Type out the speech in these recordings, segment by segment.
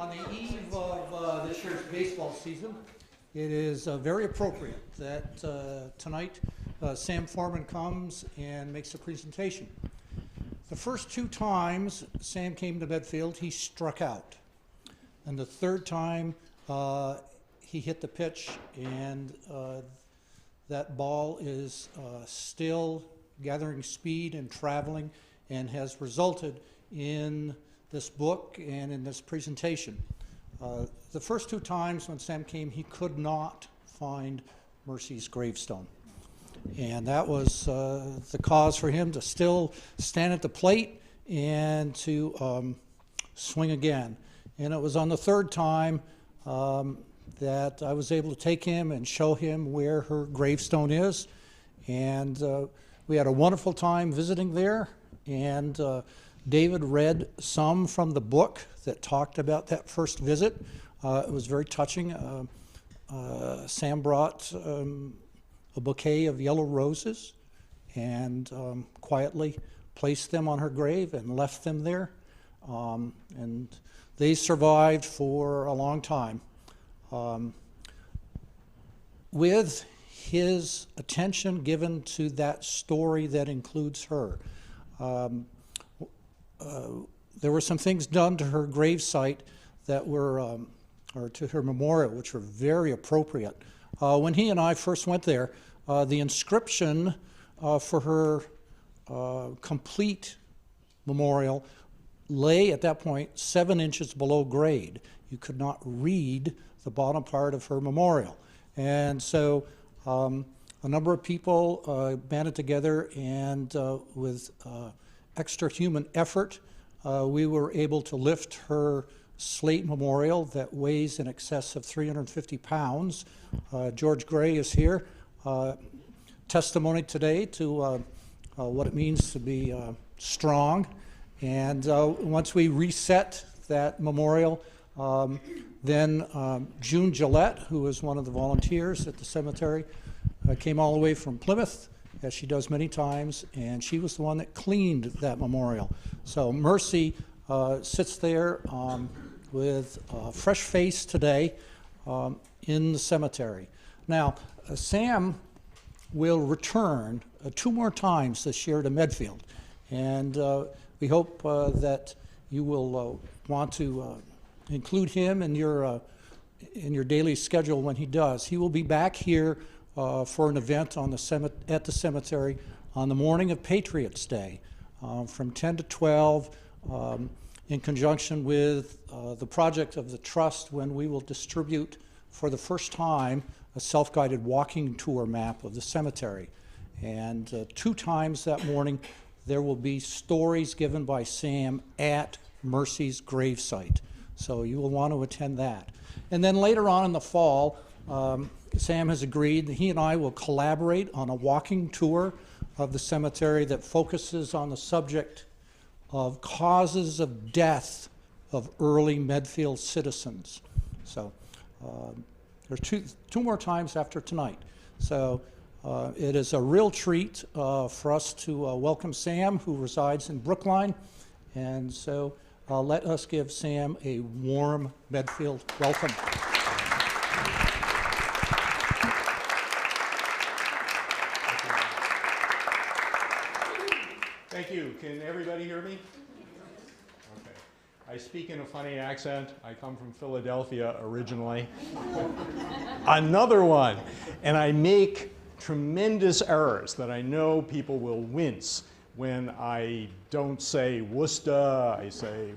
On the eve of this year's baseball season, it is very appropriate that tonight Sam Forman comes and makes a presentation. The first two times Sam came to Medfield, he struck out. And the third time, he hit the pitch, and that ball is still gathering speed and traveling, and has resulted in this book and in this presentation. The first two times when Sam came, he could not find Mercy's gravestone. And that was the cause for him to still stand at the plate and to swing again. And it was on the third time that I was able to take him and show him where her gravestone is. And we had a wonderful time visiting there. And David read some from the book that talked about that first visit. It was very touching. Sam brought a bouquet of yellow roses and quietly placed them on her grave and left them there. And they survived for a long time. With his attention given to that story that includes her. There were some things done to her gravesite that were, or to her memorial, which were very appropriate. When he and I first went there, the inscription for her complete memorial lay at that point 7 inches below grade. You could not read the bottom part of her memorial. And so a number of people banded together, and with extra human effort, we were able to lift her slate memorial that weighs in excess of 350 pounds. George Gray is here. Testimony today to what it means to be strong. And once we reset that memorial, then June Gillette, who is one of the volunteers at the cemetery, came all the way from Plymouth, as she does many times, and she was the one that cleaned that memorial. So Mercy sits there with a fresh face today in the cemetery. Now, Sam will return 2 more times this year to Medfield, and we hope that you will want to include him in your daily schedule when he does. He will be back here for an event on at the cemetery on the morning of Patriots' Day from 10 to 12 in conjunction with the project of the Trust, when we will distribute for the first time a self-guided walking tour map of the cemetery. And 2 times that morning there will be stories given by Sam at Mercy's gravesite. So you will want to attend that. And then later on in the fall, Sam has agreed that he and I will collaborate on a walking tour of the cemetery that focuses on the subject of causes of death of early Medfield citizens. So there's two more times after tonight. So it is a real treat for us to welcome Sam, who resides in Brookline. And so let us give Sam a warm Medfield welcome. Thank you. Can everybody hear me? Okay. I speak in a funny accent. I come from Philadelphia originally. Another one. And I make tremendous errors that I know people will wince when I don't say Worcester, I say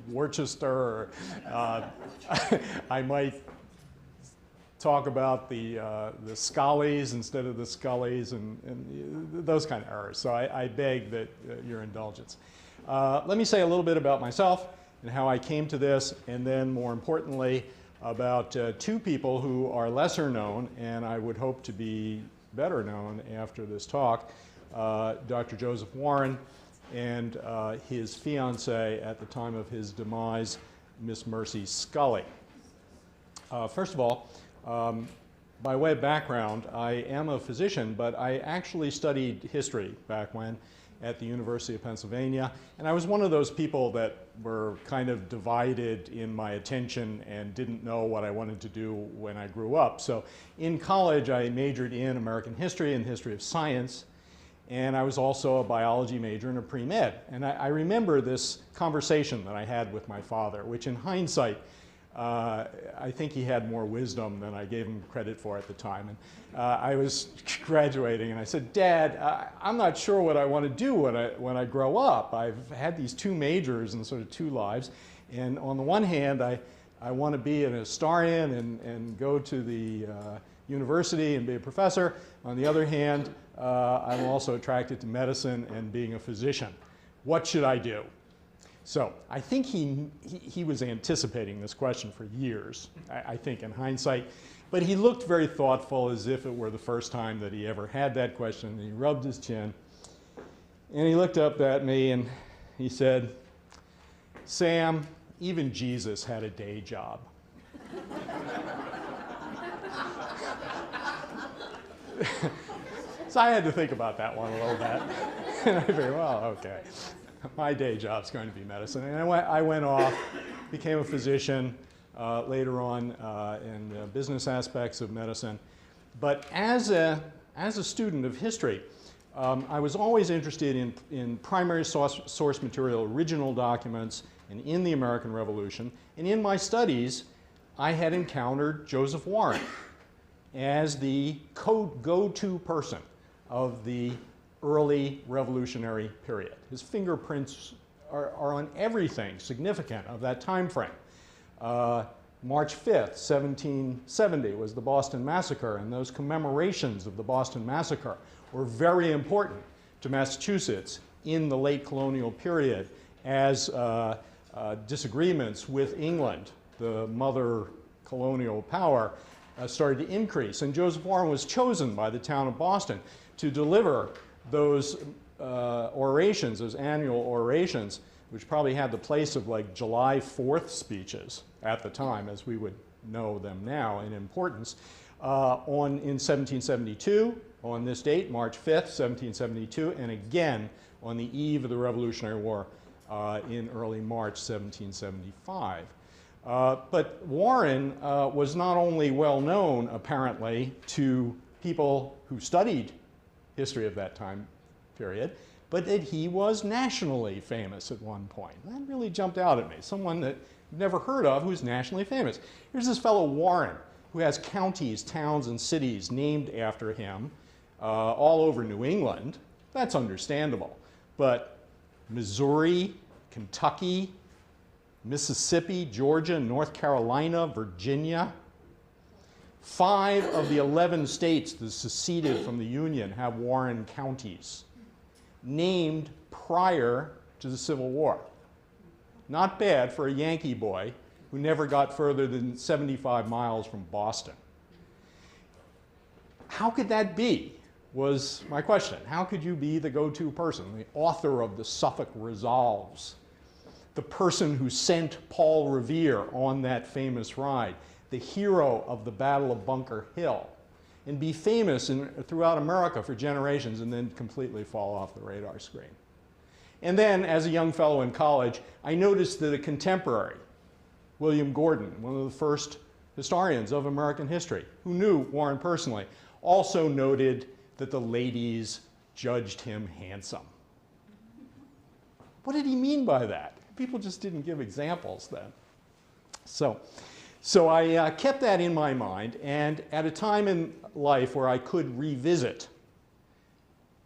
Worcester. I might talk about the Scolays instead of the Sculleys, and those kind of errors. So I beg that your indulgence. Let me say a little bit about myself and how I came to this, and then more importantly about 2 people who are lesser known and I would hope to be better known after this talk, Dr. Joseph Warren and his fiancée at the time of his demise, Miss Mercy Scollay. First of all, by way of background, I am a physician, but I actually studied history back when, at the University of Pennsylvania. And I was one of those people that were kind of divided in my attention and didn't know what I wanted to do when I grew up. So in college, I majored in American history and history of science. And I was also a biology major and a pre-med. And I remember this conversation that I had with my father, which in hindsight, I think he had more wisdom than I gave him credit for at the time. And I was graduating and I said, Dad, I'm not sure what I want to do when I grow up. I've had these two majors and sort of two lives. And on the one hand, I want to be an historian and go to the university and be a professor. On the other hand, I'm also attracted to medicine and being a physician. What should I do? So I think he was anticipating this question for years, I think in hindsight. But he looked very thoughtful, as if it were the first time that he ever had that question. And he rubbed his chin. And he looked up at me and he said, Sam, even Jesus had a day job. So I had to think about that one a little bit. And I figured, well, okay. My day job's going to be medicine. And I went off, became a physician later on in the business aspects of medicine. But as a student of history, I was always interested in primary source material, original documents, and in the American Revolution. And in my studies, I had encountered Joseph Warren as the go-to person of the early revolutionary period. His fingerprints are on everything significant of that time frame. March 5th, 1770 was the Boston Massacre, and those commemorations of the Boston Massacre were very important to Massachusetts in the late colonial period as disagreements with England, the mother colonial power, started to increase. And Joseph Warren was chosen by the town of Boston to deliver those orations, those annual orations, which probably had the place of like July 4th speeches at the time, as we would know them now in importance, in 1772, on this date, March 5th, 1772, and again on the eve of the Revolutionary War in early March 1775. But Warren was not only well known, apparently, to people who studied history of that time period, but that he was nationally famous at one point. That really jumped out at me. Someone that you've never heard of who's nationally famous. Here's this fellow Warren, who has counties, towns, and cities named after him all over New England. That's understandable. But Missouri, Kentucky, Mississippi, Georgia, North Carolina, Virginia, 5 of the 11 states that seceded from the Union have Warren counties, named prior to the Civil War. Not bad for a Yankee boy who never got further than 75 miles from Boston. How could that be, was my question. How could you be the go-to person, the author of the Suffolk Resolves, the person who sent Paul Revere on that famous ride, the hero of the Battle of Bunker Hill, and be famous throughout America for generations and then completely fall off the radar screen? And then, as a young fellow in college, I noticed that a contemporary, William Gordon, one of the first historians of American history, who knew Warren personally, also noted that the ladies judged him handsome. What did he mean by that? People just didn't give examples then. So I kept that in my mind, and at a time in life where I could revisit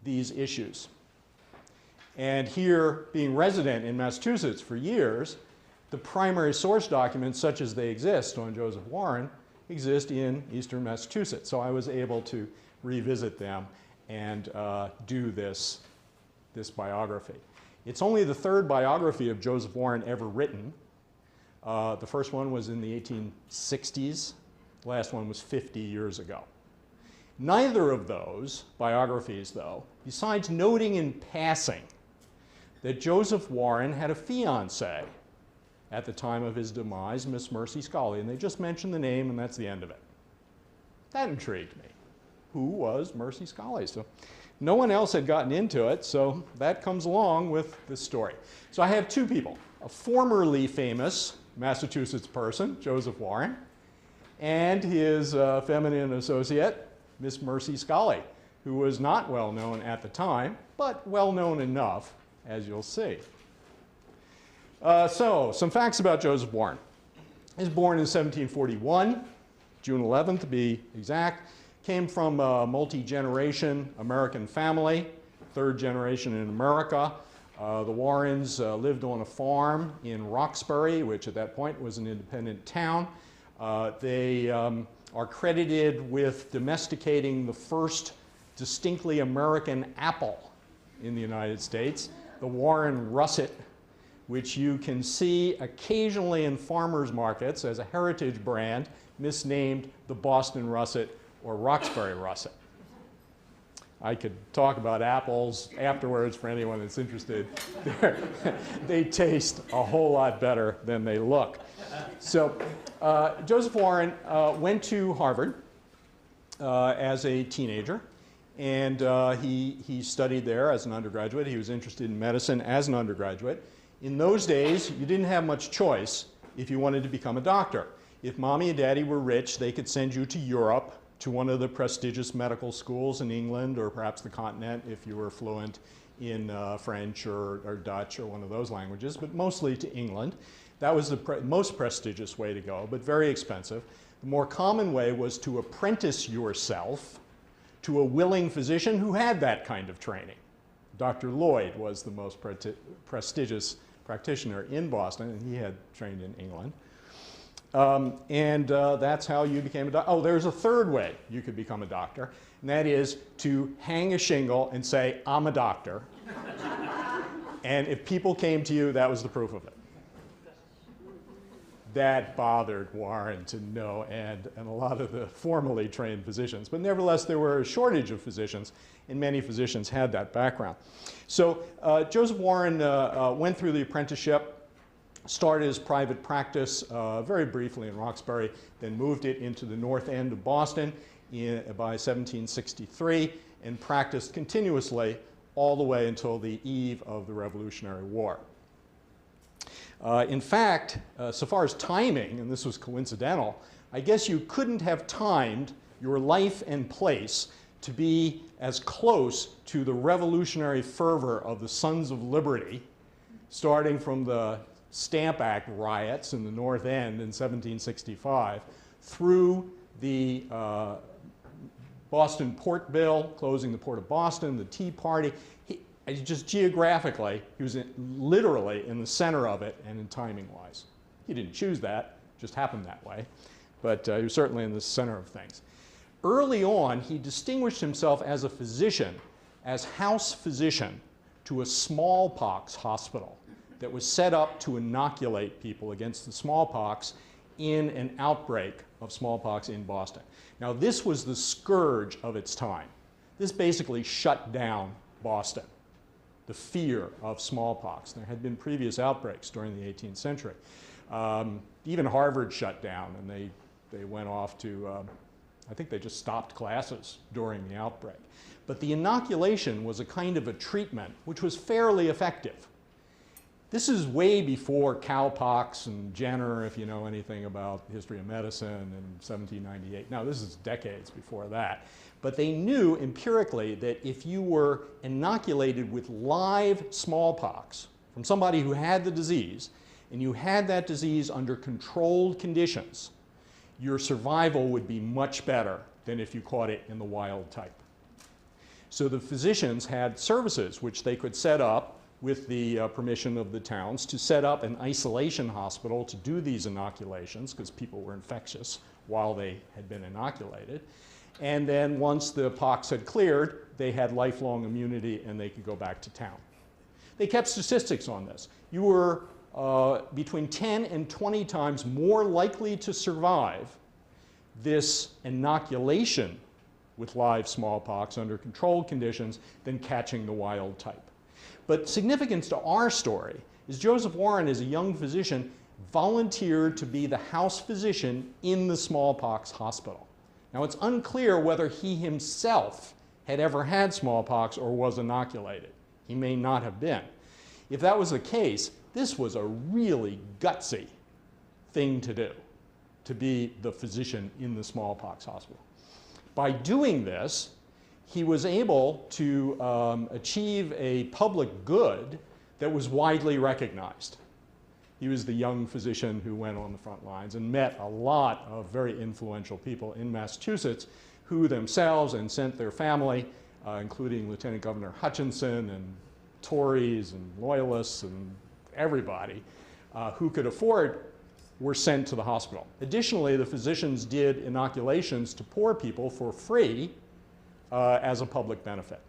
these issues. And here, being resident in Massachusetts for years, the primary source documents, such as they exist on Joseph Warren, exist in eastern Massachusetts. So I was able to revisit them and do this biography. It's only the third biography of Joseph Warren ever written. The first one was in the 1860s. The last one was 50 years ago. Neither of those biographies, though, besides noting in passing that Joseph Warren had a fiancée at the time of his demise, Miss Mercy Scollay, and they just mentioned the name, and that's the end of it. That intrigued me. Who was Mercy Scollay? So No one else had gotten into it, so that comes along with this story. So I have two people, a formerly famous Massachusetts person, Joseph Warren, and his feminine associate, Miss Mercy Scollay, who was not well known at the time, but well known enough, as you'll see. So, some facts about Joseph Warren. He was born in 1741, June 11th to be exact. Came from a multi-generation American family, third generation in America. The Warrens lived on a farm in Roxbury, which at that point was an independent town. They are credited with domesticating the first distinctly American apple in the United States, the Warren Russet, which you can see occasionally in farmers markets as a heritage brand, misnamed the Boston Russet or Roxbury Russet. I could talk about apples afterwards for anyone that's interested. They taste a whole lot better than they look. So Joseph Warren went to Harvard as a teenager, and he studied there as an undergraduate. He was interested in medicine as an undergraduate. In those days, you didn't have much choice if you wanted to become a doctor. If mommy and daddy were rich, they could send you to Europe, to one of the prestigious medical schools in England, or perhaps the continent if you were fluent in French or Dutch or one of those languages, but mostly to England. That was the most prestigious way to go, but very expensive. The more common way was to apprentice yourself to a willing physician who had that kind of training. Dr. Lloyd was the most prestigious practitioner in Boston, and he had trained in England. That's how you became a doctor. Oh, there's a third way you could become a doctor, and that is to hang a shingle and say, I'm a doctor. And if people came to you, that was the proof of it. That bothered Warren to no end, and a lot of the formally trained physicians. But nevertheless, there were a shortage of physicians, and many physicians had that background. So Joseph Warren went through the apprenticeship, started his private practice very briefly in Roxbury, then moved it into the north end of Boston by 1763, and practiced continuously all the way until the eve of the Revolutionary War. In fact, so far as timing, and this was coincidental, I guess you couldn't have timed your life and place to be as close to the revolutionary fervor of the Sons of Liberty, starting from the Stamp Act riots in the North End in 1765, through the Boston Port Bill, closing the port of Boston, the Tea Party. Just geographically, he was literally in the center of it, and in timing-wise. He didn't choose that, it just happened that way, but he was certainly in the center of things. Early on, he distinguished himself as a physician, as house physician to a smallpox hospital that was set up to inoculate people against the smallpox in an outbreak of smallpox in Boston. Now, this was the scourge of its time. This basically shut down Boston, the fear of smallpox. There had been previous outbreaks during the 18th century. Even Harvard shut down, and they went off to, I think they just stopped classes during the outbreak. But the inoculation was a kind of a treatment which was fairly effective. This is way before cowpox and Jenner, if you know anything about the history of medicine, in 1798. Now, this is decades before that. But they knew empirically that if you were inoculated with live smallpox from somebody who had the disease, and you had that disease under controlled conditions, your survival would be much better than if you caught it in the wild type. So the physicians had services which they could set up with the permission of the towns to set up an isolation hospital to do these inoculations, because people were infectious while they had been inoculated. And then once the pox had cleared, they had lifelong immunity and they could go back to town. They kept statistics on this. You were between 10 and 20 times more likely to survive this inoculation with live smallpox under controlled conditions than catching the wild type. But significance to our story is Joseph Warren, as a young physician, volunteered to be the house physician in the smallpox hospital. Now, it's unclear whether he himself had ever had smallpox or was inoculated. He may not have been. If that was the case, this was a really gutsy thing to do, to be the physician in the smallpox hospital. By doing this, he was able to achieve a public good that was widely recognized. He was the young physician who went on the front lines and met a lot of very influential people in Massachusetts who themselves and sent their family, including Lieutenant Governor Hutchinson and Tories and Loyalists and everybody who could afford, were sent to the hospital. Additionally, the physicians did inoculations to poor people for free as a public benefit.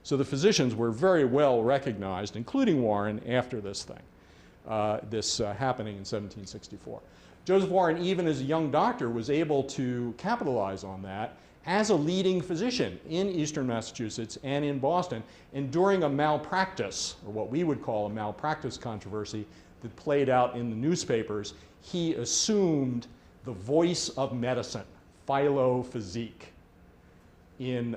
So the physicians were very well recognized, including Warren, after this thing, happening in 1764. Joseph Warren, even as a young doctor, was able to capitalize on that as a leading physician in eastern Massachusetts and in Boston. And during a malpractice, or what we would call a malpractice controversy that played out in the newspapers, he assumed the voice of medicine, philophysique, in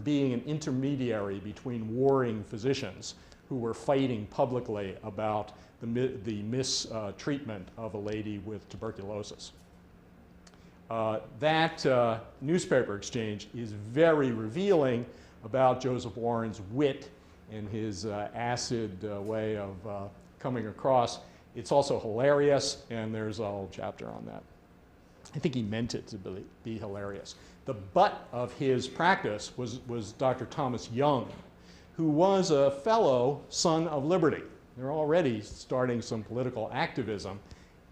being an intermediary between warring physicians who were fighting publicly about the mistreatment of a lady with tuberculosis. That newspaper exchange is very revealing about Joseph Warren's wit and his acid way of coming across. It's also hilarious, and there's a whole chapter on that. I think he meant it to be hilarious. The butt of his practice was Dr. Thomas Young, who was a fellow Son of Liberty. They're already starting some political activism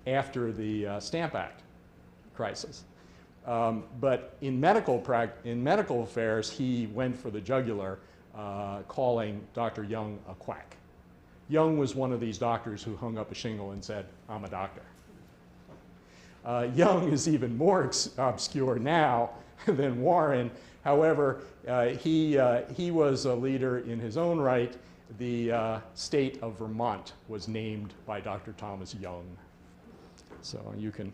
after the Stamp Act crisis. But in medical affairs, he went for the jugular, calling Dr. Young a quack. Young was one of these doctors who hung up a shingle and said, "I'm a doctor." Young is even more obscure now than Warren. However, he was a leader in his own right. The state of Vermont was named by Dr. Thomas Young. So you can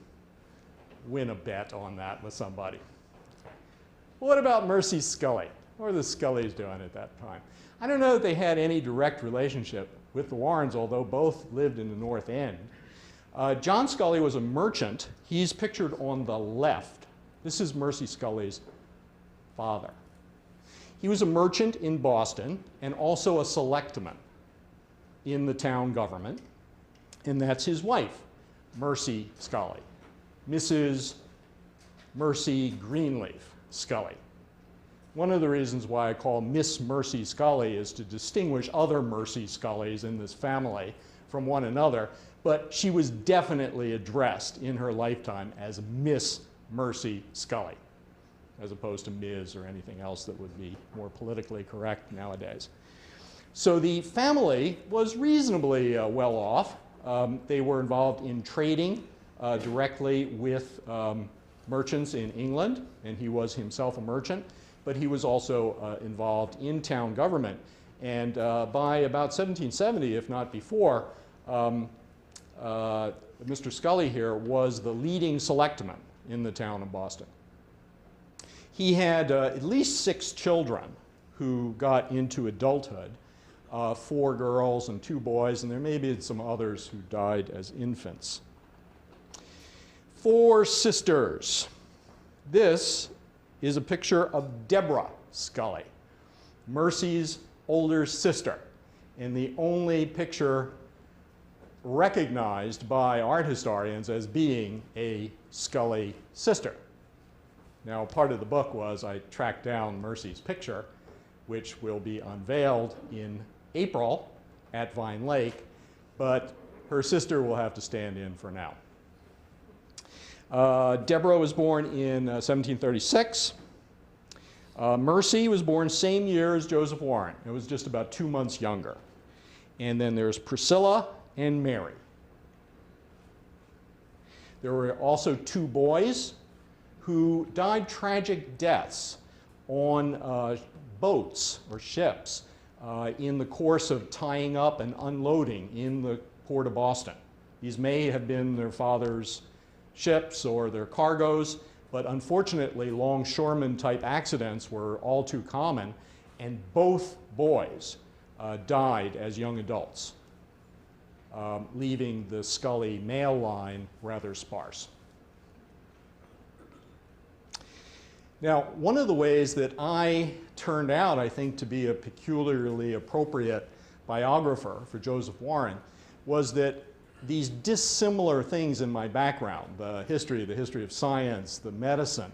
win a bet on that with somebody. What about Mercy Scollay? What were the Sculleys doing at that time? I don't know that they had any direct relationship with the Warrens, although both lived in the North End. John Scollay was a merchant. He's pictured on the left. This is Mercy Scully's father. He was a merchant in Boston and also a selectman in the town government. And that's his wife, Mercy Scollay, Mrs. Mercy Greenleaf Scollay. One of the reasons why I call Miss Mercy Scollay is to distinguish other Mercy Sculleys in this family from one another, but she was definitely addressed in her lifetime as Miss Mercy Scollay, as opposed to Ms. or anything else that would be more politically correct nowadays. So the family was reasonably well off. They were involved in trading directly with merchants in England, and he was himself a merchant, but he was also involved in town government. And by about 1770, if not before, Mr. Scollay here was the leading selectman in the town of Boston. He had at least 6 children who got into adulthood, 4 girls and 2 boys, and there may be some others who died as infants. 4 sisters. This is a picture of Deborah Scollay, Mercy's older sister, and the only picture recognized by art historians as being a Scollay sister. Now, part of the book was I tracked down Mercy's picture, which will be unveiled in April at Vine Lake, but her sister will have to stand in for now. Deborah was born in 1736. Mercy was born same year as Joseph Warren. It was just about 2 months younger. And then there's Priscilla and Mary. There were also 2 boys who died tragic deaths on boats or ships in the course of tying up and unloading in the port of Boston. These may have been their father's ships or their cargoes, But unfortunately, longshoreman-type accidents were all too common, and both boys died as young adults, leaving the Scollay male line rather sparse. Now, one of the ways that I turned out, I think, to be a peculiarly appropriate biographer for Joseph Warren was that these dissimilar things in my background, the history of science, the medicine,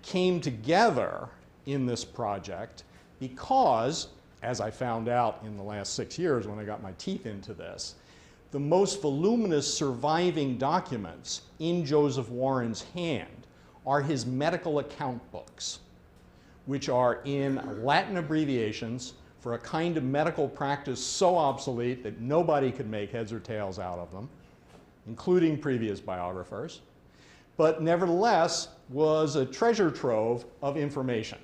came together in this project because, as I found out in the last 6 years when I got my teeth into this, the most voluminous surviving documents in Joseph Warren's hand are his medical account books, which are in Latin abbreviations for a kind of medical practice so obsolete that nobody could make heads or tails out of them, including previous biographers, but nevertheless was a treasure trove of information.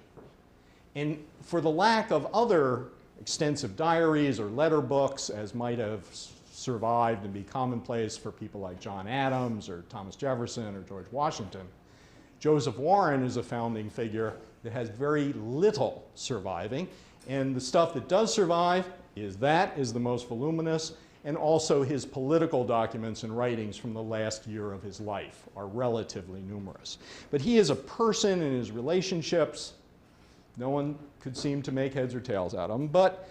And for the lack of other extensive diaries or letter books, as might have survived and be commonplace for people like John Adams or Thomas Jefferson or George Washington, Joseph Warren is a founding figure that has very little surviving, and the stuff that does survive is the most voluminous, and also his political documents and writings from the last year of his life are relatively numerous. But he is a person in his relationships. No one could seem to make heads or tails out of him. But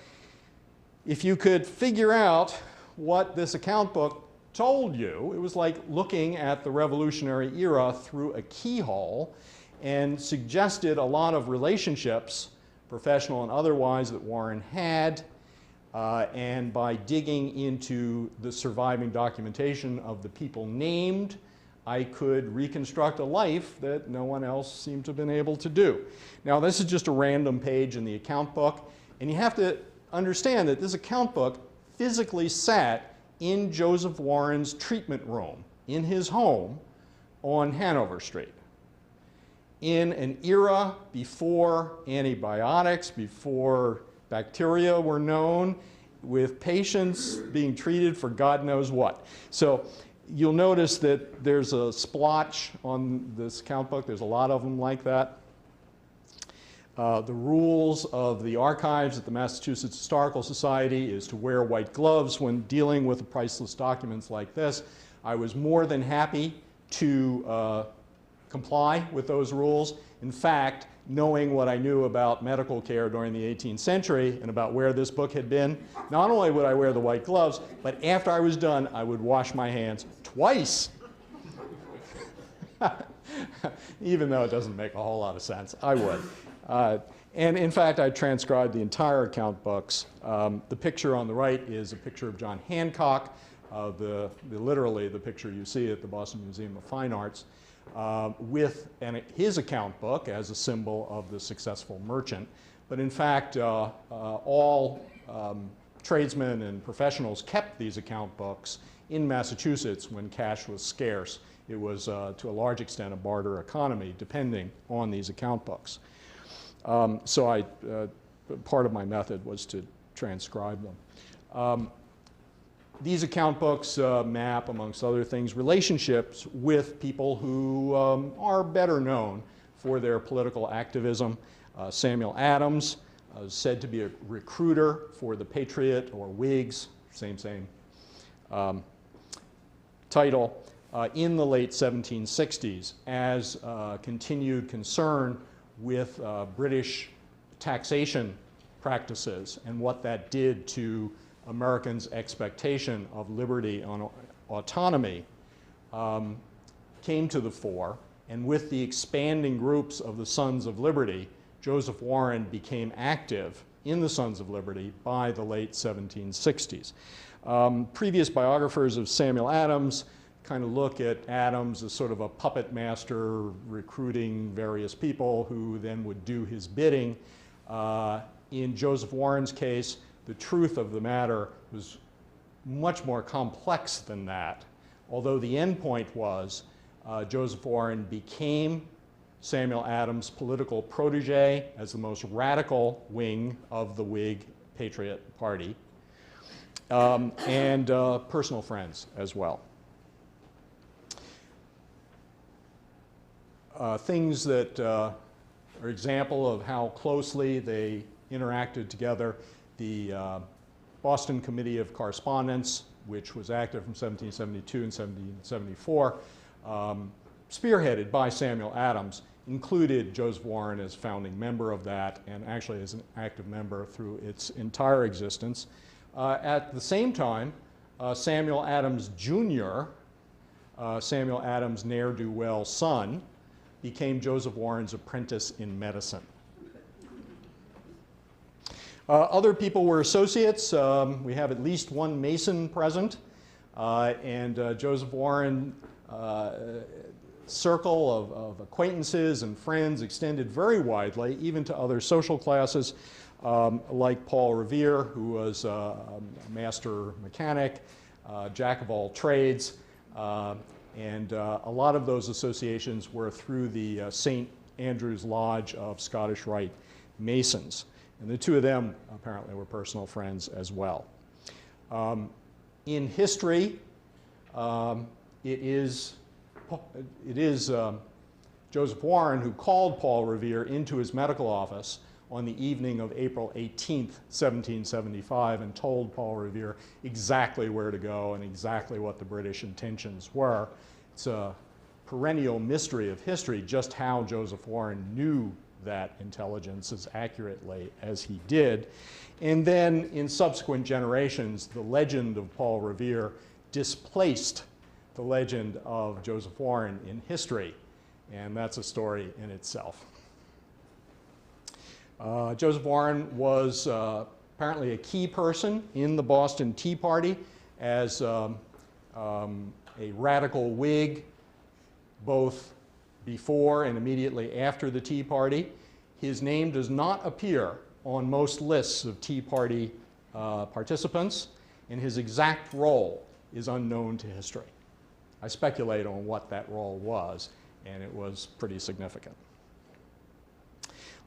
if you could figure out what this account book told you, it was like looking at the Revolutionary era through a keyhole, and suggested a lot of relationships, professional and otherwise, that Warren had. And by digging into the surviving documentation of the people named, I could reconstruct a life that no one else seemed to have been able to do. Now, this is just a random page in the account book, and you have to understand that this account book physically sat in Joseph Warren's treatment room in his home on Hanover Street. In an era before antibiotics, before bacteria were known, with patients being treated for God knows what. So you'll notice that there's a splotch on this account book. There's a lot of them like that. The rules of the archives at the Massachusetts Historical Society is to wear white gloves when dealing with priceless documents like this. I was more than happy to comply with those rules. In fact, knowing what I knew about medical care during the 18th century and about where this book had been, not only would I wear the white gloves, but after I was done, I would wash my hands twice. Even though it doesn't make a whole lot of sense, I would. And in fact, I transcribed the entire account books. The picture on the right is a picture of John Hancock, literally the picture you see at the Boston Museum of Fine Arts, with his account book as a symbol of the successful merchant. But in fact, all tradesmen and professionals kept these account books in Massachusetts when cash was scarce. It was, to a large extent, a barter economy, depending on these account books. So part of my method was to transcribe them. These account books map, amongst other things, relationships with people who are better known for their political activism. Samuel Adams is said to be a recruiter for the Patriot or Whigs, same title, in the late 1760s as continued concern with British taxation practices and what that did to Americans' expectation of liberty and autonomy came to the fore. And with the expanding groups of the Sons of Liberty, Joseph Warren became active in the Sons of Liberty by the late 1760s. Previous biographers of Samuel Adams kind of look at Adams as sort of a puppet master recruiting various people who then would do his bidding. In Joseph Warren's case, the truth of the matter was much more complex than that, although the end point was Joseph Warren became Samuel Adams' political protege as the most radical wing of the Whig Patriot Party, and personal friends as well. things that are example of how closely they interacted together. The Boston Committee of Correspondence, which was active from 1772 and 1774, spearheaded by Samuel Adams, included Joseph Warren as founding member of that, and actually as an active member through its entire existence. At the same time, Samuel Adams Jr., Samuel Adams' ne'er-do-well son, became Joseph Warren's apprentice in medicine. Other people were associates. We have at least one Mason present, and Joseph Warren circle of acquaintances and friends extended very widely, even to other social classes, like Paul Revere, who was a master mechanic, jack of all trades, and a lot of those associations were through the St. Andrew's Lodge of Scottish Rite Masons. And the two of them apparently were personal friends as well. In history, it is Joseph Warren who called Paul Revere into his medical office on the evening of April 18th, 1775, and told Paul Revere exactly where to go and exactly what the British intentions were. It's a perennial mystery of history just how Joseph Warren knew that intelligence as accurately as he did. And then in subsequent generations, the legend of Paul Revere displaced the legend of Joseph Warren in history, and that's a story in itself. Joseph Warren was apparently a key person in the Boston Tea Party as a radical Whig, both before and immediately after the Tea Party. His name does not appear on most lists of Tea Party participants, and his exact role is unknown to history. I speculate on what that role was, and it was pretty significant.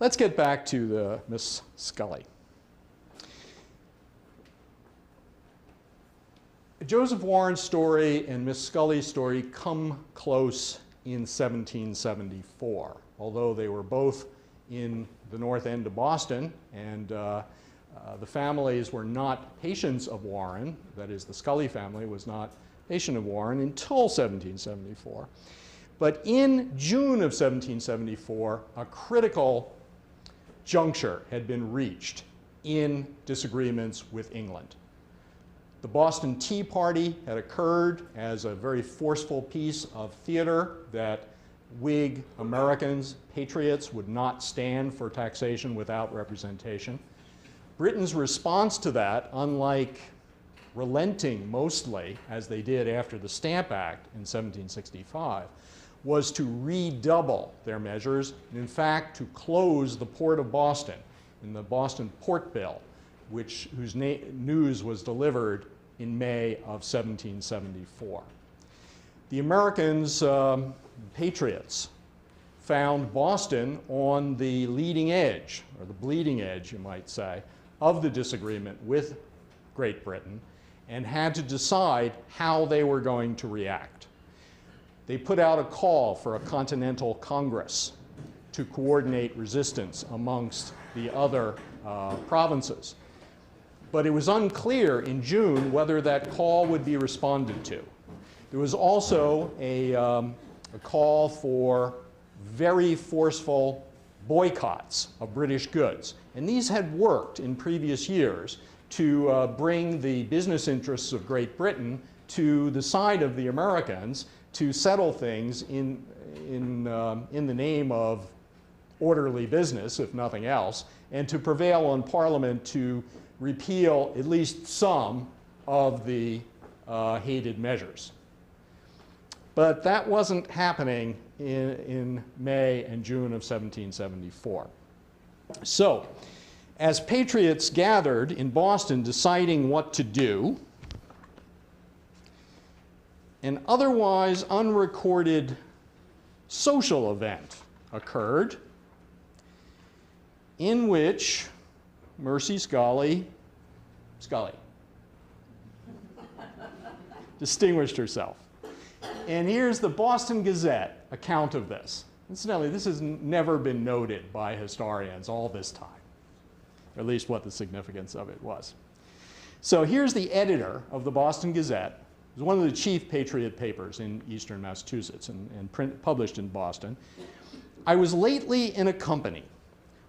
Let's get back to Miss Scollay. Joseph Warren's story and Miss Scully's story come close in 1774, although they were both in the north end of Boston, and the families were not patients of Warren. That is, the Scollay family was not patient of Warren until 1774. But in June of 1774, a critical juncture had been reached in disagreements with England. The Boston Tea Party had occurred as a very forceful piece of theater that Whig Americans, patriots, would not stand for taxation without representation. Britain's response to that, unlike relenting mostly, as they did after the Stamp Act in 1765, was to redouble their measures, and in fact to close the port of Boston in the Boston Port Bill, whose news was delivered in May of 1774. The Americans, patriots, found Boston on the leading edge, or the bleeding edge, you might say, of the disagreement with Great Britain, and had to decide how they were going to react. They put out a call for a Continental Congress to coordinate resistance amongst the other provinces. But it was unclear in June whether that call would be responded to. There was also a call for very forceful boycotts of British goods. And these had worked in previous years to bring the business interests of Great Britain to the side of the Americans to settle things in the name of orderly business, if nothing else, and to prevail on Parliament to repeal at least some of the hated measures. But that wasn't happening in May and June of 1774. So, as patriots gathered in Boston deciding what to do, an otherwise unrecorded social event occurred in which Mercy Scollay distinguished herself. And here's the Boston Gazette account of this. Incidentally, this has never been noted by historians all this time, or at least what the significance of it was. So here's the editor of the Boston Gazette. It was one of the chief patriot papers in eastern Massachusetts and published in Boston. I was lately in a company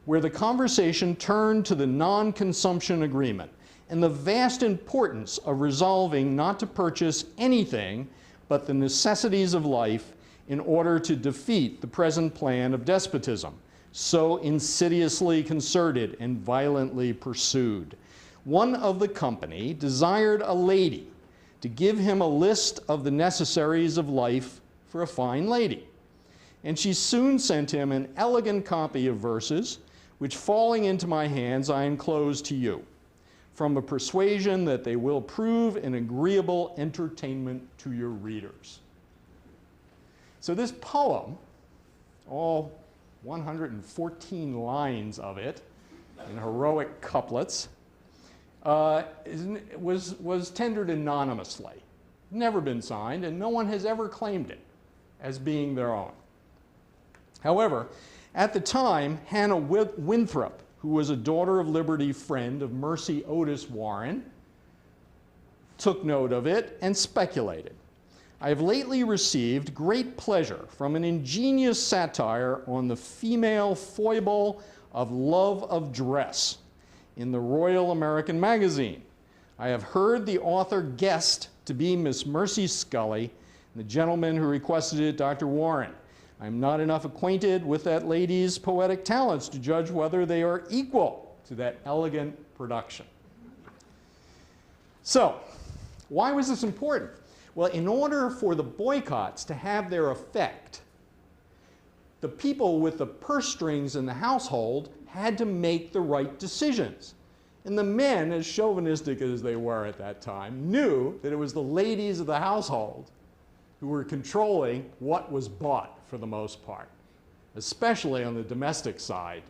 where the conversation turned to the non-consumption agreement and the vast importance of resolving not to purchase anything but the necessities of life in order to defeat the present plan of despotism, so insidiously concerted and violently pursued. One of the company desired a lady to give him a list of the necessaries of life for a fine lady. And she soon sent him an elegant copy of verses, which falling into my hands I enclose to you, from a persuasion that they will prove an agreeable entertainment to your readers. So this poem, all 114 lines of it, in heroic couplets, was tendered anonymously, never been signed, and no one has ever claimed it as being their own. However, at the time, Hannah Winthrop, who was a Daughter of Liberty friend of Mercy Otis Warren, took note of it and speculated. I have lately received great pleasure from an ingenious satire on the female foible of love of dress in the Royal American Magazine. I have heard the author guessed to be Miss Mercy Scollay, and the gentleman who requested it, Dr. Warren. I am not enough acquainted with that lady's poetic talents to judge whether they are equal to that elegant production. So, why was this important? Well, in order for the boycotts to have their effect, the people with the purse strings in the household had to make the right decisions. And the men, as chauvinistic as they were at that time, knew that it was the ladies of the household who were controlling what was bought for the most part, especially on the domestic side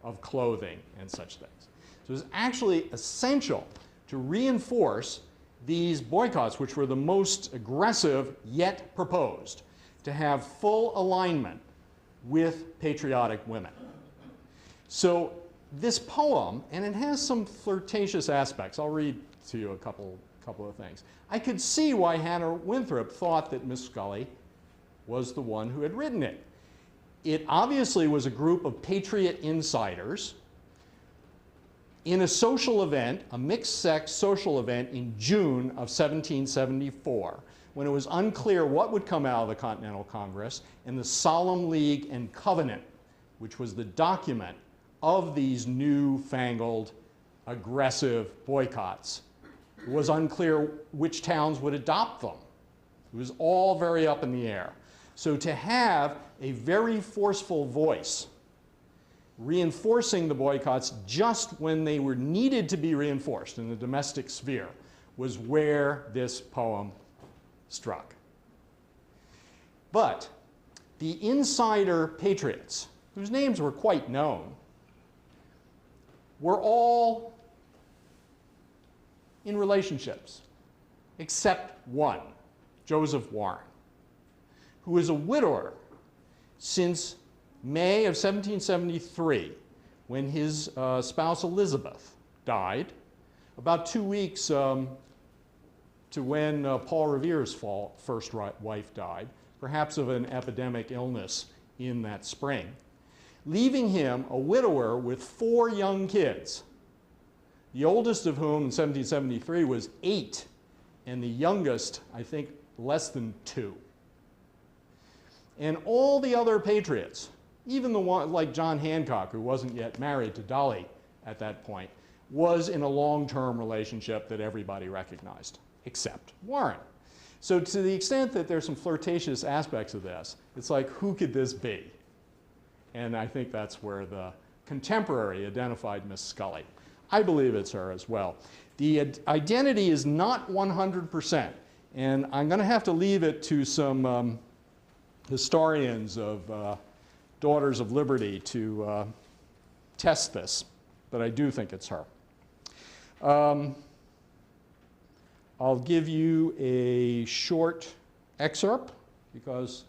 of clothing and such things. So it was actually essential to reinforce these boycotts, which were the most aggressive yet proposed, to have full alignment with patriotic women. So this poem, and it has some flirtatious aspects. I'll read to you a couple of things. I could see why Hannah Winthrop thought that Miss Scollay was the one who had written it. It obviously was a group of patriot insiders in a social event, a mixed-sex social event in June of 1774, when it was unclear what would come out of the Continental Congress, and the Solemn League and Covenant, which was the document of these newfangled aggressive boycotts. It was unclear which towns would adopt them. It was all very up in the air. So to have a very forceful voice reinforcing the boycotts just when they were needed to be reinforced in the domestic sphere was where this poem struck. But the insider patriots, whose names were quite known, were all in relationships, except one, Joseph Warren, who was a widower since May of 1773, when his spouse Elizabeth died, about 2 weeks to when Paul Revere's first wife died, perhaps of an epidemic illness in that spring, leaving him a widower with 4 young kids, the oldest of whom in 1773 was 8, and the youngest, I think, less than 2. And all the other patriots, even the one like John Hancock, who wasn't yet married to Dolly at that point, was in a long-term relationship that everybody recognized, except Warren. So to the extent that there's some flirtatious aspects of this, it's like, who could this be? And I think that's where the contemporary identified Miss Scollay. I believe it's her as well. The identity is not 100%, and I'm going to have to leave it to some historians of Daughters of Liberty to test this, but I do think it's her. I'll give you a short excerpt because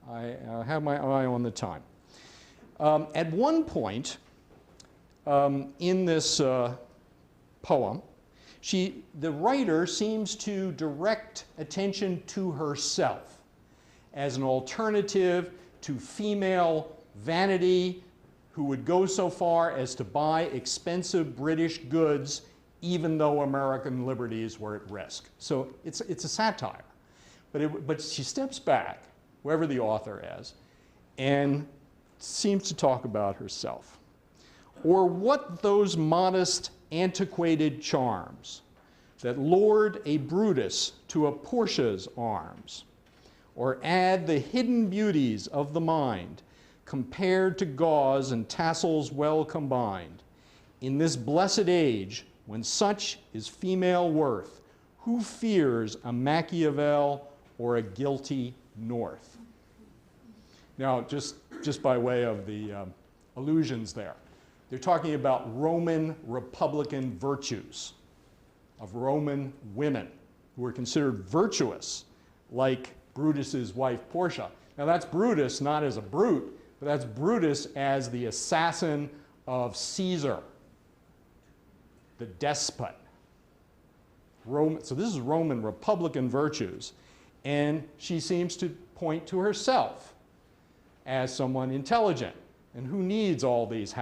I have my eye on the time. At one point in this poem, the writer seems to direct attention to herself as an alternative to female vanity who would go so far as to buy expensive British goods even though American liberties were at risk. So it's a satire. But she steps back, whoever the author is, and seems to talk about herself. Or what those modest, antiquated charms that lured a Brutus to a Portia's arms, or add the hidden beauties of the mind, compared to gauze and tassels well combined. In this blessed age, when such is female worth, who fears a Machiavel or a guilty North? Now, just by way of the allusions there, they're talking about Roman Republican virtues of Roman women who were considered virtuous, like Brutus's wife Portia. Now that's Brutus not as a brute, but that's Brutus as the assassin of Caesar, the despot. So this is Roman Republican virtues, and she seems to point to herself as someone intelligent. And who needs all these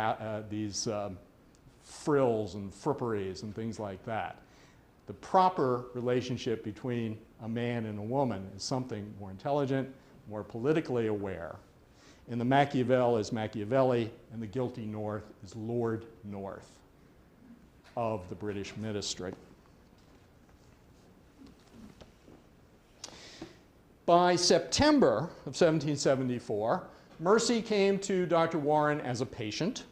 frills and fripperies and things like that? The proper relationship between a man and a woman is something more intelligent, more politically aware. And the Machiavel is Machiavelli, and the guilty North is Lord North of the British ministry. By September of 1774, Mercy came to Dr. Warren as a patient,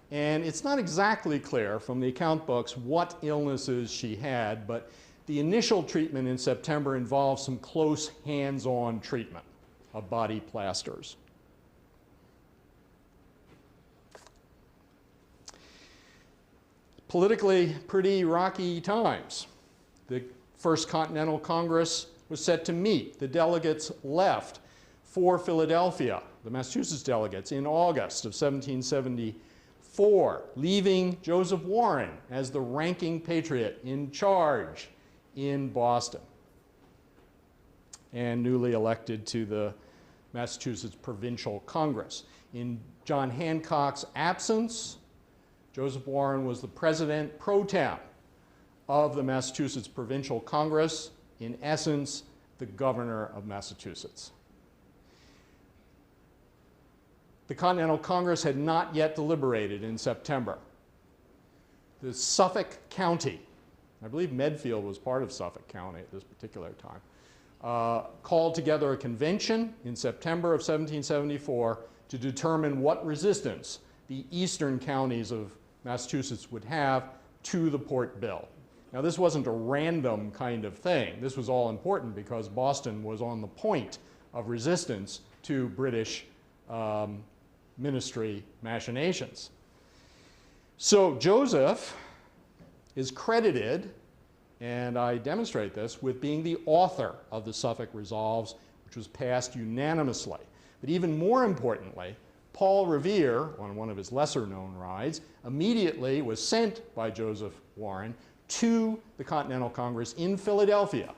and it's not exactly clear from the account books what illnesses she had, but the initial treatment in September involved some close hands-on treatment of body plasters. Politically, pretty rocky times. The First Continental Congress was set to meet. The delegates left for Philadelphia, the Massachusetts delegates, in August of 1774, leaving Joseph Warren as the ranking patriot in charge in Boston, and newly elected to the Massachusetts Provincial Congress. In John Hancock's absence, Joseph Warren was the president pro tem of the Massachusetts Provincial Congress, in essence, the governor of Massachusetts. The Continental Congress had not yet deliberated in September. The Suffolk County, I believe Medfield was part of Suffolk County at this particular time, called together a convention in September of 1774 to determine what resistance the eastern counties of Massachusetts would have to the Port Bill. Now, this wasn't a random kind of thing. This was all important because Boston was on the point of resistance to British ministry machinations. So Joseph is credited, and I demonstrate this, with being the author of the Suffolk Resolves, which was passed unanimously. But even more importantly, Paul Revere, on one of his lesser-known rides, immediately was sent by Joseph Warren to the Continental Congress in Philadelphia,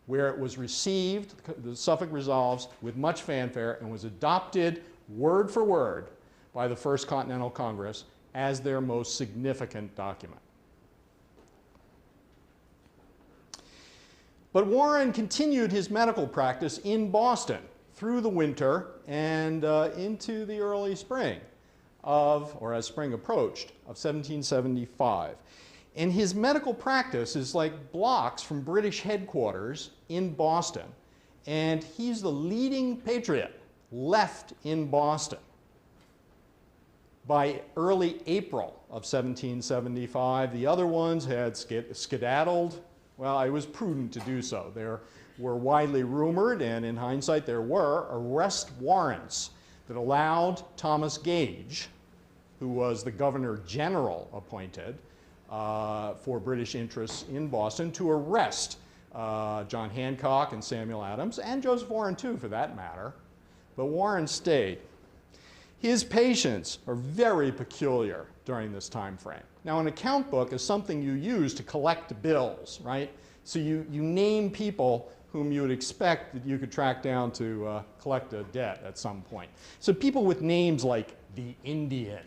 where it was received, the Suffolk Resolves, with much fanfare and was adopted word for word by the First Continental Congress as their most significant document. But Warren continued his medical practice in Boston through the winter and into the early spring or as spring approached, of 1775. And his medical practice is like blocks from British headquarters in Boston. And he's the leading patriot left in Boston. By early April of 1775, the other ones had skedaddled. Well, it was prudent to do so. There were widely rumored, and in hindsight there were, arrest warrants that allowed Thomas Gage, who was the Governor General appointed for British interests in Boston, to arrest John Hancock and Samuel Adams, and Joseph Warren too, for that matter. But Warren stayed. His patients are very peculiar during this time frame. Now, an account book is something you use to collect bills, right? So you name people whom you would expect that you could track down to collect a debt at some point. So people with names like the Indian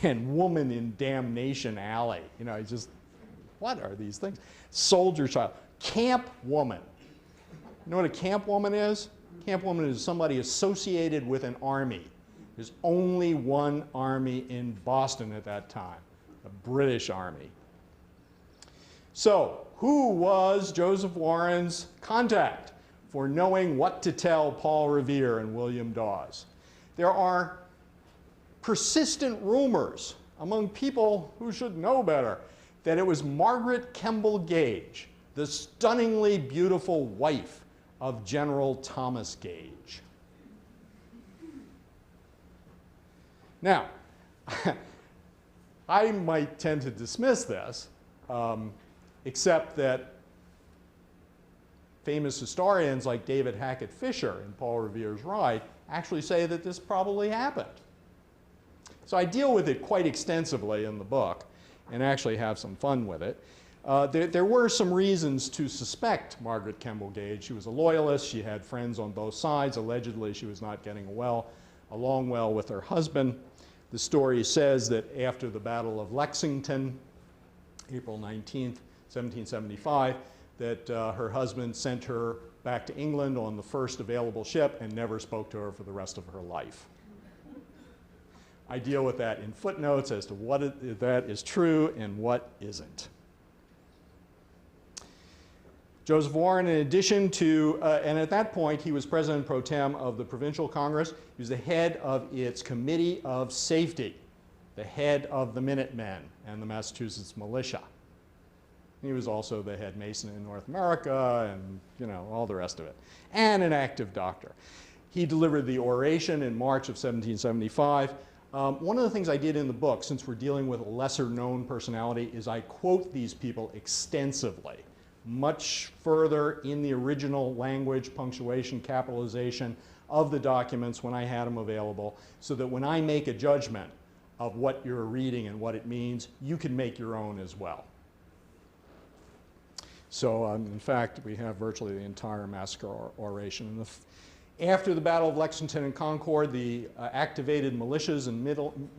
and Woman in Damnation Alley, you know, just, what are these things? Soldier Child, Camp Woman. You know what a camp woman is? Camp woman is somebody associated with an army. There's only one army in Boston at that time, the British Army. So, who was Joseph Warren's contact for knowing what to tell Paul Revere and William Dawes? There are persistent rumors among people who should know better that it was Margaret Kemble Gage, the stunningly beautiful wife of General Thomas Gage. Now, I might tend to dismiss this, except that famous historians like David Hackett Fisher in Paul Revere's Ride actually say that this probably happened. So I deal with it quite extensively in the book and actually have some fun with it. There were some reasons to suspect Margaret Kemble Gage. She was a loyalist. She had friends on both sides. Allegedly, she was not getting along well with her husband. The story says that after the Battle of Lexington, April 19th, 1775, that her husband sent her back to England on the first available ship and never spoke to her for the rest of her life. I deal with that in footnotes as to what that is true and what isn't. Joseph Warren, in addition to, and at that point he was president pro tem of the Provincial Congress, he was the head of its Committee of Safety, the head of the Minutemen and the Massachusetts Militia. He was also the head Mason in North America and, you know, all the rest of it, and an active doctor. He delivered the Oration in March of 1775. One of the things I did in the book, since we're dealing with a lesser known personality, is I quote these people extensively, much further in the original language, punctuation, capitalization of the documents when I had them available, so that when I make a judgment of what you're reading and what it means, you can make your own as well. So in fact, we have virtually the entire Massacre oration. After the Battle of Lexington and Concord, the activated militias and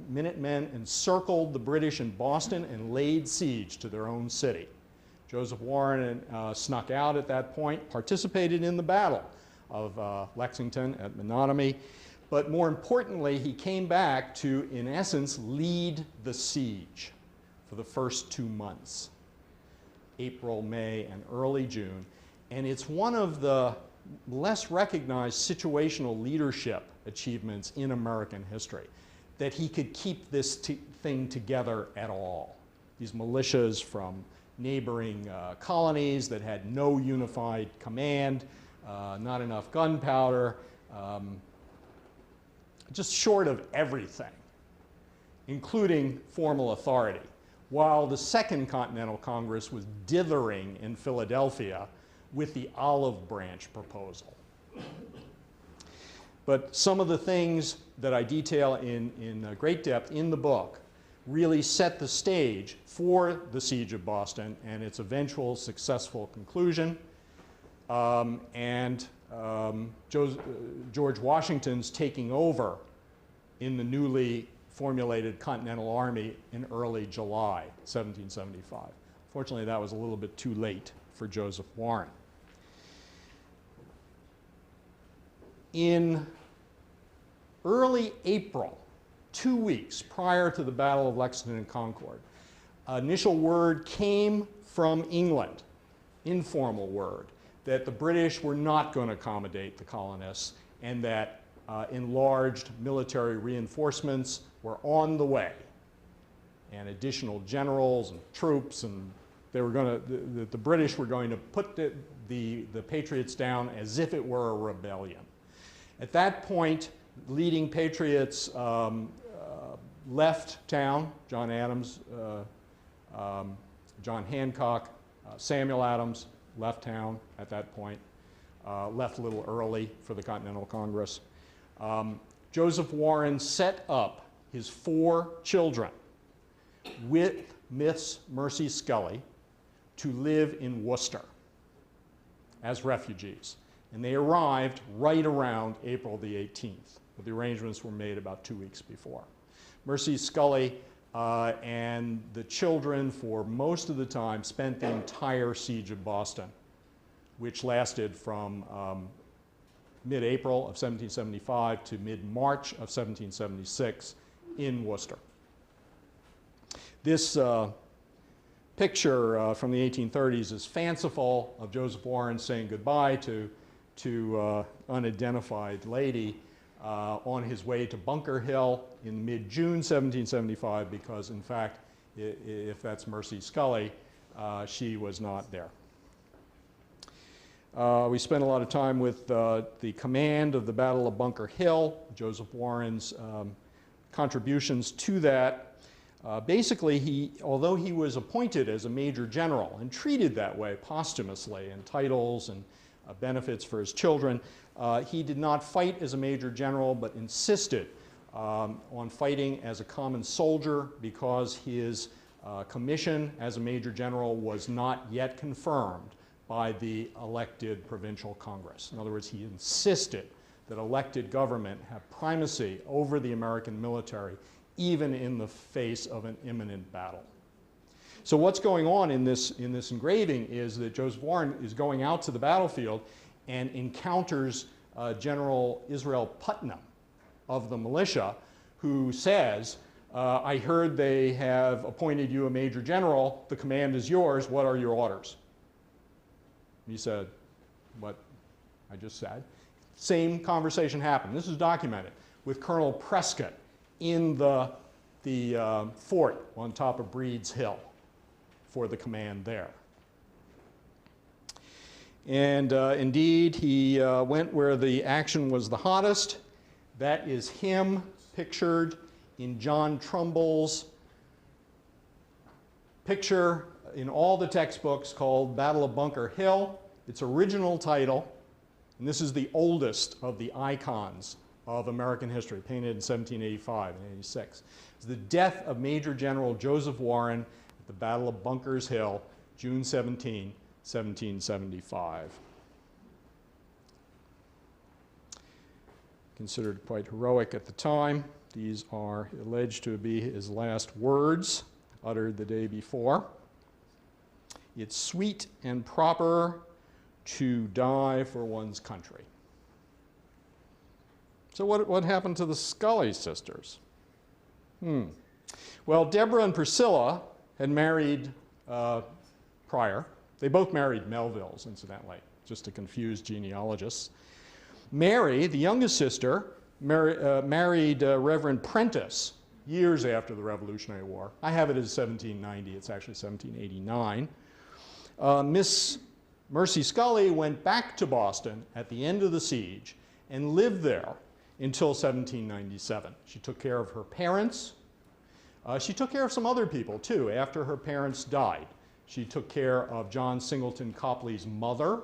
Minutemen encircled the British in Boston and laid siege to their own city. Joseph Warren snuck out at that point, participated in the Battle of Lexington at Menotomy, but more importantly, he came back to, in essence, lead the siege for the first 2 months, April, May, and early June. And it's one of the less recognized situational leadership achievements in American history, that he could keep this thing together at all. These militias from neighboring colonies that had no unified command, not enough gunpowder, just short of everything, including formal authority, while the Second Continental Congress was dithering in Philadelphia with the olive branch proposal. But some of the things that I detail in great depth in the book really set the stage for the Siege of Boston and its eventual successful conclusion, George Washington's taking over in the newly formulated Continental Army in early July 1775. Fortunately, that was a little bit too late for Joseph Warren. In early April, 2 weeks prior to the Battle of Lexington and Concord, initial word came from England, informal word, that the British were not going to accommodate the colonists and that enlarged military reinforcements were on the way, and additional generals and troops, and they were going to, the British were going to put the Patriots down as if it were a rebellion. At that point, leading Patriots left town, John Adams, John Hancock, Samuel Adams, left town at that point, left a little early for the Continental Congress. Joseph Warren set up his 4 children with Miss Mercy Scollay to live in Worcester as refugees. And they arrived right around April the 18th. But the arrangements were made about 2 weeks before. Mercy Scollay and the children, for most of the time, spent the entire siege of Boston, which lasted from mid-April of 1775 to mid-March of 1776 in Worcester. This picture from the 1830s is fanciful, of Joseph Warren saying goodbye to unidentified lady on his way to Bunker Hill in mid-June 1775, because in fact, if that's Mercy Scollay, she was not there. We spent a lot of time with the command of the Battle of Bunker Hill, Joseph Warren's contributions to that. Basically, although he was appointed as a major general and treated that way posthumously in titles and benefits for his children, he did not fight as a major general, but insisted on fighting as a common soldier, because his commission as a major general was not yet confirmed by the elected provincial Congress. In other words, he insisted that elected government have primacy over the American military, even in the face of an imminent battle. So what's going on in this engraving is that Joseph Warren is going out to the battlefield and encounters General Israel Putnam of the militia, who says, I heard they have appointed you a major general, the command is yours, what are your orders? He said, what I just said. Same conversation happened. This is documented with Colonel Prescott in the fort on top of Breed's Hill for the command there. And indeed, he went where the action was the hottest. That is him pictured in John Trumbull's picture in all the textbooks called Battle of Bunker Hill. Its original title, and this is the oldest of the icons of American history, painted in 1785 and 86. It's the death of Major General Joseph Warren at the Battle of Bunkers Hill, June 17, 1775. Considered quite heroic at the time. These are alleged to be his last words, uttered the day before. It's sweet and proper to die for one's country. So what happened to the Scollay sisters? Well, Deborah and Priscilla had married prior. They both married Melvilles, incidentally, just to confuse genealogists. Mary, the youngest sister, married Reverend Prentice years after the Revolutionary War. I have it as 1790. It's actually 1789. Miss Mercy Scollay went back to Boston at the end of the siege and lived there until 1797. She took care of her parents. She took care of some other people, too, after her parents died. She took care of John Singleton Copley's mother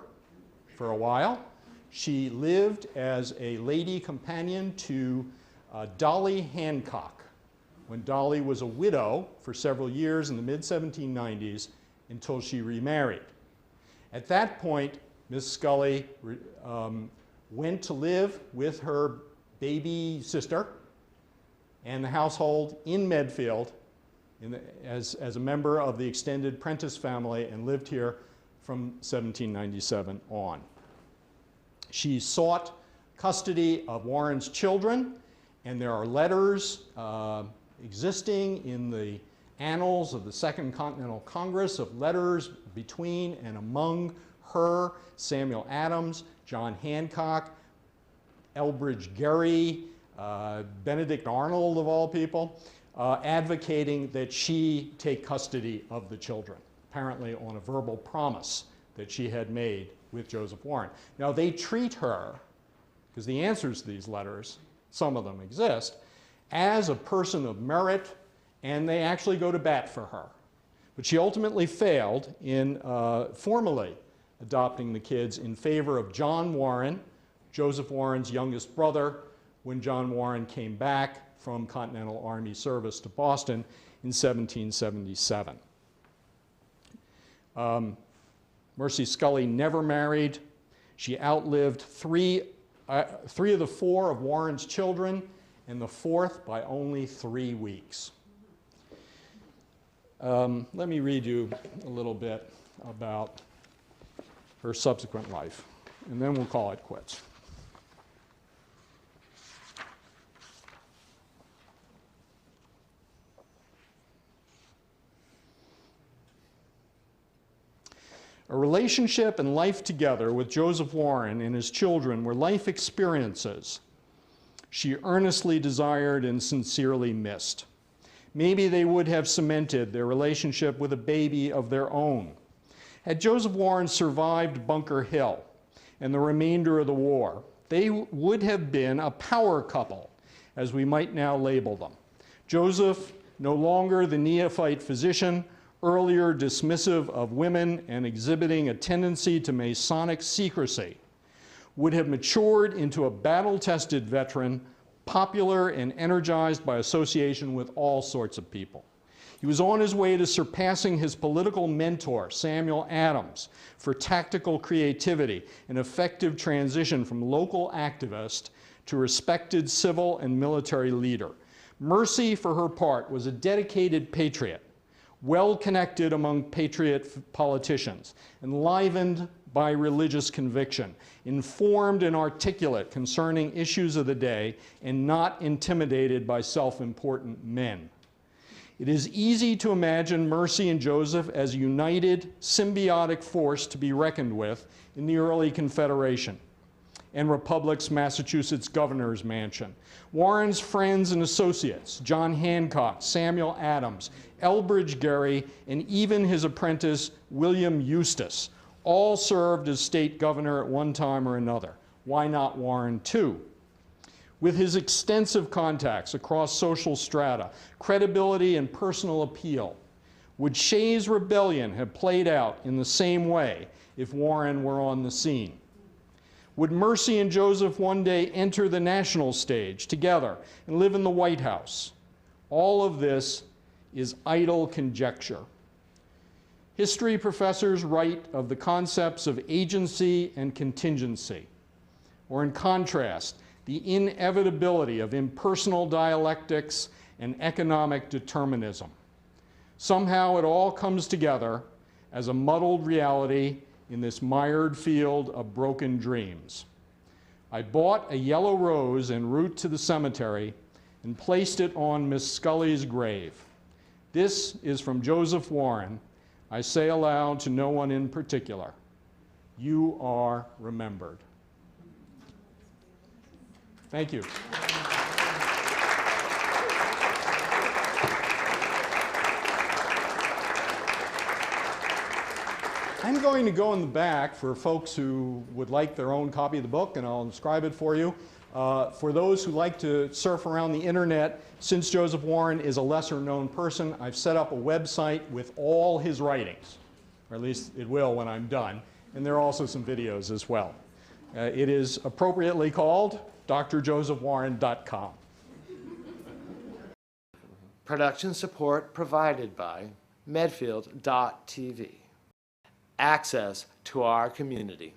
for a while. She lived as a lady companion to Dolly Hancock, when Dolly was a widow for several years in the mid-1790s until she remarried. At that point, Miss Scollay went to live with her baby sister and the household in Medfield as a member of the extended Prentice family, and lived here from 1797 on. She sought custody of Warren's children, and there are letters existing in the annals of the Second Continental Congress of letters between and among her, Samuel Adams, John Hancock, Elbridge Gerry, Benedict Arnold of all people, advocating that she take custody of the children, apparently on a verbal promise that she had made with Joseph Warren. Now they treat her, because the answers to these letters, some of them exist, as a person of merit, and they actually go to bat for her. But she ultimately failed in formally adopting the kids in favor of John Warren, Joseph Warren's youngest brother, when John Warren came back from Continental Army service to Boston in 1777. Mercy Scollay never married. She outlived three of the four of Warren's children, and the fourth by only 3 weeks. Let me read you a little bit about her subsequent life, and then we'll call it quits. A relationship and life together with Joseph Warren and his children were life experiences she earnestly desired and sincerely missed. Maybe they would have cemented their relationship with a baby of their own. Had Joseph Warren survived Bunker Hill and the remainder of the war, they would have been a power couple, as we might now label them. Joseph, no longer the neophyte physician, earlier dismissive of women and exhibiting a tendency to Masonic secrecy, would have matured into a battle-tested veteran, popular and energized by association with all sorts of people. He was on his way to surpassing his political mentor, Samuel Adams, for tactical creativity and effective transition from local activist to respected civil and military leader. Mercy, for her part, was a dedicated patriot, well-connected among patriot politicians, enlivened by religious conviction, informed and articulate concerning issues of the day, and not intimidated by self-important men. It is easy to imagine Mercy and Joseph as a united, symbiotic force to be reckoned with in the early Confederation and Republic's Massachusetts governor's mansion. Warren's friends and associates, John Hancock, Samuel Adams, Elbridge Gerry, and even his apprentice, William Eustis, all served as state governor at one time or another. Why not Warren too? With his extensive contacts across social strata, credibility and personal appeal, would Shays' rebellion have played out in the same way if Warren were on the scene? Would Mercy and Joseph one day enter the national stage together and live in the White House? All of this is idle conjecture. History professors write of the concepts of agency and contingency, or in contrast, the inevitability of impersonal dialectics and economic determinism. Somehow it all comes together as a muddled reality in this mired field of broken dreams. I bought a yellow rose en route to the cemetery and placed it on Miss Scully's grave. This is from Joseph Warren. I say aloud to no one in particular, you are remembered. Thank you. I'm going to go in the back for folks who would like their own copy of the book, and I'll inscribe it for you. For those who like to surf around the internet, since Joseph Warren is a lesser known person, I've set up a website with all his writings, or at least it will when I'm done, and there are also some videos as well. It is appropriately called drjosephwarren.com. Production support provided by Medfield.tv. Access to our community.